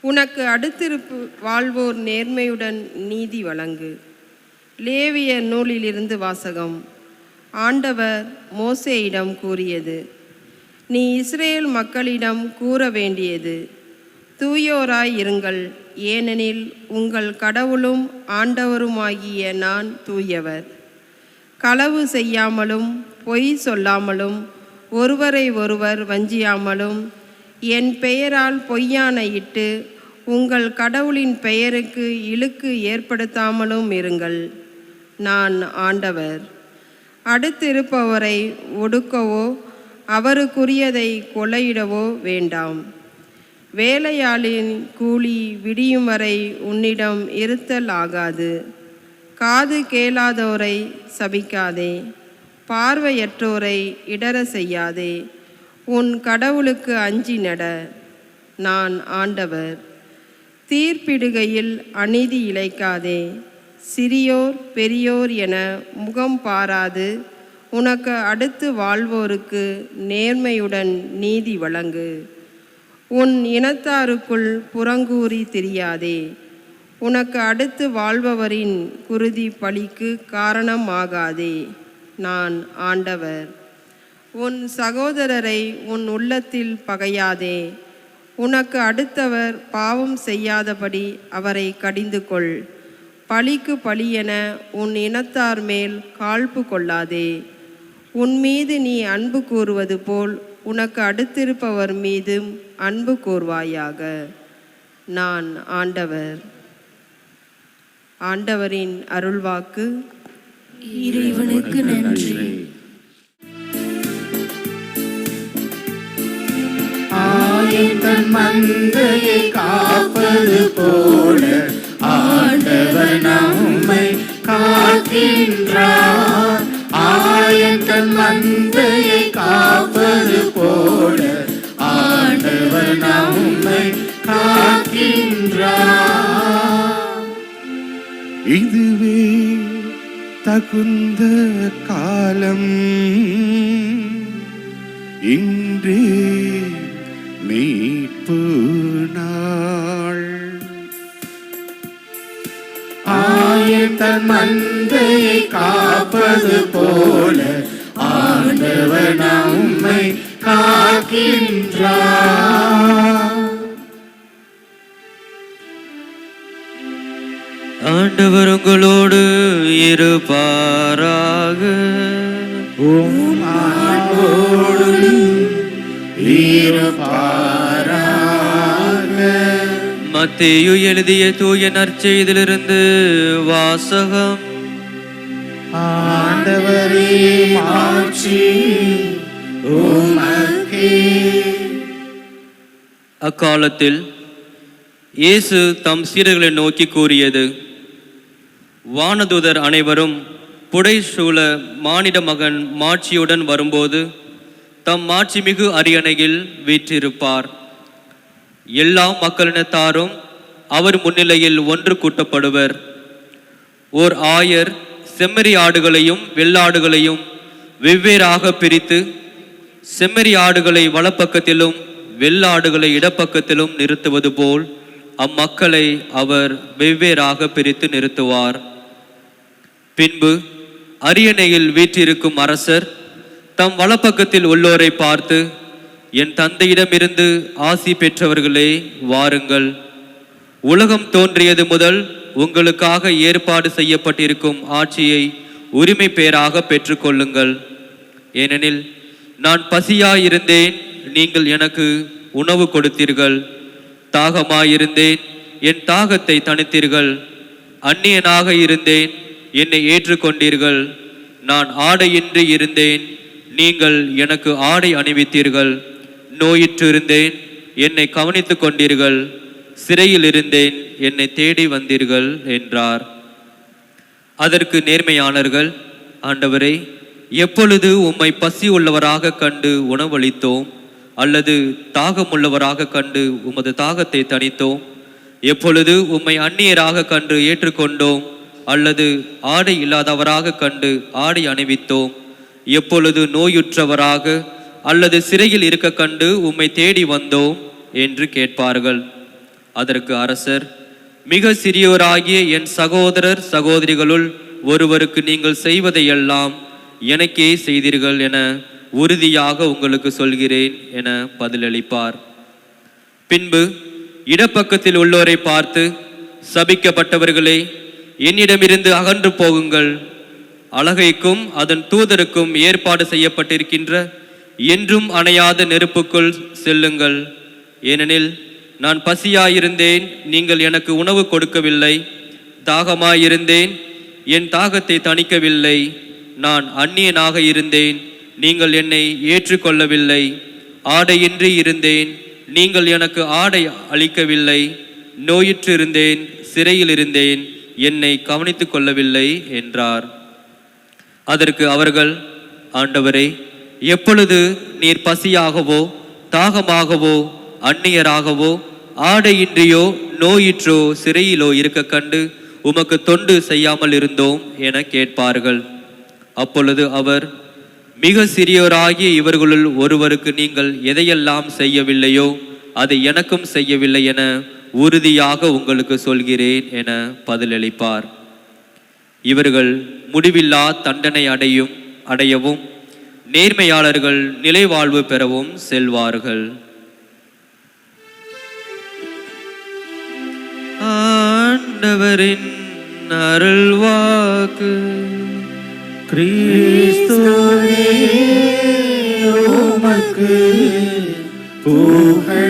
உனக்கு அடுத்திருப்பு வாழ்வோர் நேர்மையுடன் நீதி வழங்கு. லேவியர் நூலிலிருந்து வாசகம். ஆண்டவர் மோசேயிடம் கூறியது: நீ இஸ்ரேல் மக்களிடம் கூற வேண்டியது: தூயோராய் இருங்கள், ஏனெனில் உங்கள் கடவுளும் ஆண்டவருமாகிய நான் தூயவர். களவு செய்யாமலும் பொய் சொல்லாமலும் ஒருவரை ஒருவர் வஞ்சியாமலும் என் பெயரால் பொய்யானையிட்டு உங்கள் கடவுளின் பெயருக்கு இழுக்கு ஏற்படுத்தாமலும் இருங்கள். நான் ஆண்டவர். அடுத்திருப்பவரை ஒடுக்கவோ அவருக்குரியதை கொள்ளையிடவோ வேண்டாம். வேலையாளின் கூலி விடியும் வரை உன்னிடம் இருத்தல் ஆகாது. காது கேளாதோரை சபிக்காதே, பார்வையற்றோரை இடற செய்யாதே. உன் கடவுளுக்கு அஞ்சி நட. நான் ஆண்டவர். தீர்ப்பிடுகையில் அநீதி இழைக்காதே. சிறியோர் பெரியோர் என முகம் பாராது உனக்கு அடுத்து வாழ்வோருக்கு நேர்மையுடன் நீதி வழங்கு. உன் இனத்தாருக்குள் புறங்கூறி திரியாதே. உனக்கு அடுத்து வாழ்பவரின் குருதி பழிக்கு காரணமாகாதே. நான் ஆண்டவர். உன் சகோதரரை உன் உள்ளத்தில் பகையாதே. உனக்கு அடுத்தவர் பாவம் செய்யாதபடி அவரை கடிந்து கொள். பழிக்கு பழியென உன் இனத்தார் மேல் காழ்ப்பு கொள்ளாதே. உன் மீது நீ அன்பு கூறுவது போல் உனக்கு அடுத்திருப்பவர் மீதும் அன்பு கூர்வாயாக. நான் ஆண்டவர். ஆண்டவரின் அருள்வாக்கு. இறைவனுக்கு நன்றி. ஆயத்தன் மந்தையை காப்பது போல ஆண்டவர் நம்மை காக்கின்றார். ஆயத்தன் மந்தையை காப்பது போல ஆண்டவர் நம்மை காக்கின்றார். இதுவே தகுந்த காலம், இன்றே மீட்பு நாள். ஆயத்தன் மந்தையை காப்பது போல ஆண்டவர் நம்மை காக்கின்றார். ஆண்டவர் உங்களோடு இருப்பாராக. மத்தேயு எழுதிய தூய நற்செய்தியிலிருந்து வாசகம். ஆண்டவரே மாட்சி உமக்கே. அக்காலத்தில் இயேசு தம் சீடர்களை நோக்கி கூறியது: வானதூதர் அனைவரும் புடைசூழ மானிட மகன் மாட்சியுடன் வரும்போது தம் மாட்சிமிகு அரியணையில் வீற்றிருப்பார். எல்லா மக்களினத்தாரும் அவர் முன்னிலையில் ஒன்று கூட்டப்படுவர். ஓர் ஆயர் செம்மறி ஆடுகளையும் வெள்ளாடுகளையும் வெவ்வேறாக பிரித்து செம்மறி ஆடுகளை வலப்பக்கத்திலும் வெள்ளாடுகளை இடப்பக்கத்திலும் நிறுத்துவது போல் அம்மக்களை அவர் வெவ்வேறாக பிரித்து நிறுத்துவார். பின்பு அரியணையில் வீற்றிருக்கும் அரசர் தம் வலப்பக்கத்தில் உள்ளோரை பார்த்து, என் தந்தையிடமிருந்து ஆசி பெற்றவர்களே, வாருங்கள். உலகம் தோன்றியது முதல் உங்களுக்காக ஏற்பாடு செய்யப்பட்டிருக்கும் ஆட்சியை உரிமை பேராக பெற்றுக்கொள்ளுங்கள். ஏனெனில் நான் பசியாயிருந்தேன், நீங்கள் எனக்கு உணவு கொடுத்தீர்கள். தாகமாயிருந்தேன், என் தாகத்தை தணித்தீர்கள். அந்நியனாக இருந்தேன், என்னை ஏற்றுக்கொண்டீர்கள். நான் ஆடையின்றி இருந்தேன், நீங்கள் எனக்கு ஆடை அணிவித்தீர்கள். நோயிற்று இருந்தேன், என்னை கவனித்து கொண்டீர்கள். சிறையில் இருந்தேன், என்னை தேடி வந்தீர்கள் என்றார். அதற்கு நேர்மையாளர்கள், ஆண்டவரே, எப்பொழுது உம்மை பசி உள்ளவராக கண்டு உணவளித்தோம், அல்லது தாகமுள்ளவராக கண்டு உமது தாகத்தை தணித்தோம்? எப்பொழுது உம்மை அந்நியராக கண்டு ஏற்றுக்கொண்டோம், அல்லது ஆடை இல்லாதவராக கண்டு ஆடை அணிவித்தோம்? எப்பொழுது நோயுற்றவராக அல்லது சிறையில் இருக்க கண்டு உம்மை தேடி வந்தோம் என்று கேட்பார்கள். அதற்கு அரசர், மிக சிறியோராகிய என் சகோதரர் சகோதரிகளுள் ஒருவருக்கு நீங்கள் செய்வதையெல்லாம் எனக்கே செய்தீர்கள் என உறுதியாக உங்களுக்கு சொல்கிறேன் என பதிலளிப்பார். பின்பு இடப்பக்கத்தில் உள்ளோரை பார்த்து, சபிக்கப்பட்டவர்களே, என்னிடமிருந்து அகன்று போகுங்கள், அலகைக்கும் அதன் தூதருக்கும் ஏற்பாடு செய்யப்பட்டிருக்கின்ற என்றும் அணையாத நெருப்புக்குள் செல்லுங்கள். ஏனெனில் நான் பசியாயிருந்தேன், நீங்கள் எனக்கு உணவு கொடுக்கவில்லை, தாகமாயிருந்தேன், என் தாகத்தை தணிக்கவில்லை, நான் அந்நியனாக இருந்தேன், நீங்கள் என்னை ஏற்றுக்கொள்ளவில்லை, ஆடையின்றி இருந்தேன், நீங்கள் எனக்கு ஆடை அளிக்கவில்லை, நோயுற்று இருந்தேன், சிறையில் இருந்தேன், என்னை கவனித்துக் கொள்ளவில்லை என்றார். அதற்கு அவர்கள், ஆண்டவரே, எப்பொழுது நீர் பசியாகவோ தாகமாகவோ அந்நியராகவோ ஆடையின்றியோ நோயிற்றோ சிறையிலோ இருக்க கண்டு உமக்கு தொண்டு செய்யாமல் இருந்தோம் என கேட்பார்கள். அப்பொழுது அவர், மிக சிறியோராகிய இவர்களுள் ஒருவருக்கு நீங்கள் எதையெல்லாம் செய்யவில்லையோ அதை எனக்கும் செய்யவில்லை என உறுதியாக உங்களுக்கு சொல்கிறேன் என பதிலளிப்பார். இவர்கள் முடிவில்லா தண்டனை அடையவும் நேர்மையாளர்கள் நிலைவாழ்வு பெறவும் செல்வார்கள். ஆண்டவரின் அருள்வாக்கு. கிறிஸ்துவே உமக்கு புகழ்.